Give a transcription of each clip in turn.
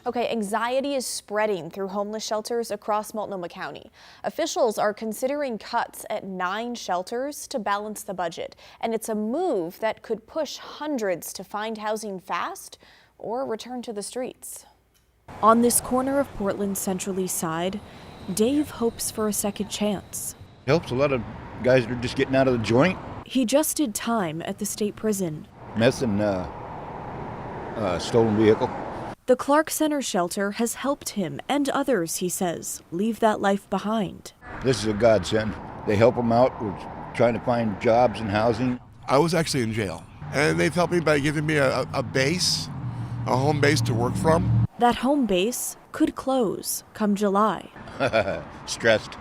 Okay, anxiety is spreading through homeless shelters across Multnomah County. Officials are considering cuts at 9 shelters to balance the budget, and it's a move that could push hundreds to find housing fast or return to the streets. On this corner of Portland's Central East Side, Dave hopes for a second chance. Helps a lot of guys that are just getting out of the joint. He just did time at the state prison. Meth and stolen vehicle. The Clark Center shelter has helped him and others, he says, leave that life behind. This is a godsend. They help them out. We're trying to find jobs and housing. I was actually in jail, and they've helped me by giving me a home base to work from. That home base could close come July. Stressed.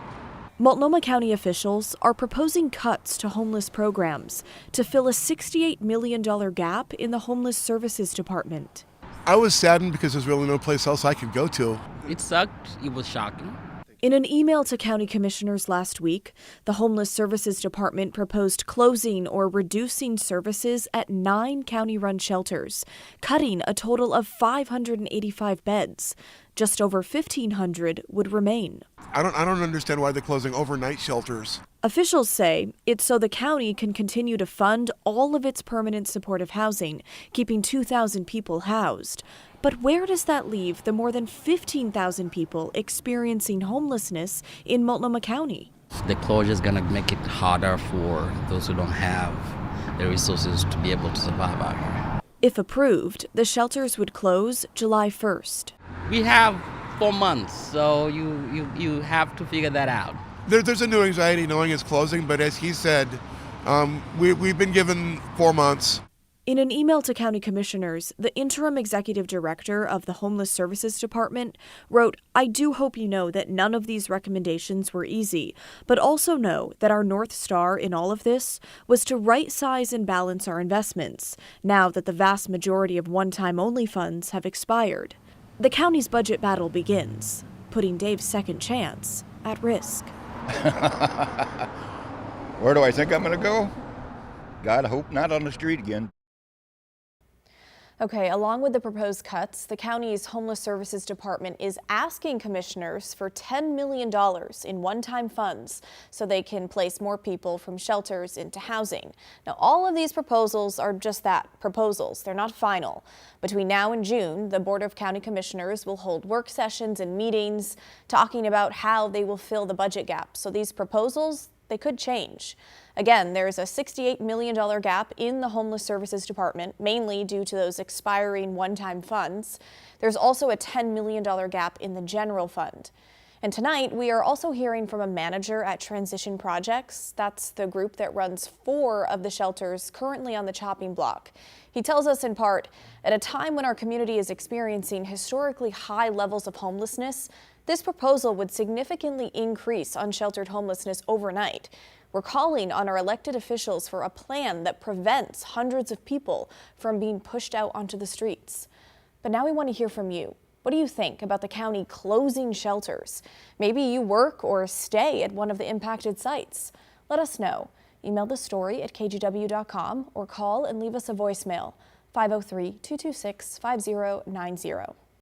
Multnomah County officials are proposing cuts to homeless programs to fill a $68 million gap in the Homeless Services Department. I was saddened because there's really no place else I could go to. It sucked. It was shocking. In an email to county commissioners last week, the Homeless Services Department proposed closing or reducing services at 9 county-run shelters, cutting a total of 585 beds. Just over 1,500 would remain. I don't understand why they're closing overnight shelters. Officials say it's so the county can continue to fund all of its permanent supportive housing, keeping 2,000 people housed. But where does that leave the more than 15,000 people experiencing homelessness in Multnomah County? The closure is going to make it harder for those who don't have the resources to be able to survive out here. If approved, the shelters would close July 1st. We have 4 months, so you have to figure that out. There's a new anxiety knowing it's closing, but as he said, we've been given 4 months. In an email to county commissioners, the interim executive director of the Homeless Services Department wrote, "I do hope you know that none of these recommendations were easy, but also know that our North Star in all of this was to right-size and balance our investments, now that the vast majority of one-time only funds have expired." The county's budget battle begins, putting Dave's second chance at risk. Where do I think I'm going to go? God, I hope not on the street again. Okay, along with the proposed cuts, the county's Homeless Services Department is asking commissioners for $10 million in one-time funds so they can place more people from shelters into housing. Now, all of these proposals are just that, proposals. They're not final. Between now and June, the Board of County Commissioners will hold work sessions and meetings talking about how they will fill the budget gap. So these proposals, they could change. Again, there's a $68 million gap in the Homeless Services Department, mainly due to those expiring one-time funds. There's also a $10 million gap in the general fund. And tonight, we are also hearing from a manager at Transition Projects. That's the group that runs 4 of the shelters currently on the chopping block. He tells us in part, at a time when our community is experiencing historically high levels of homelessness, this proposal would significantly increase unsheltered homelessness overnight. We're calling on our elected officials for a plan that prevents hundreds of people from being pushed out onto the streets. But now we want to hear from you. What do you think about the county closing shelters? Maybe you work or stay at one of the impacted sites. Let us know. Email the story at kgw.com or call and leave us a voicemail, 503-226-5090.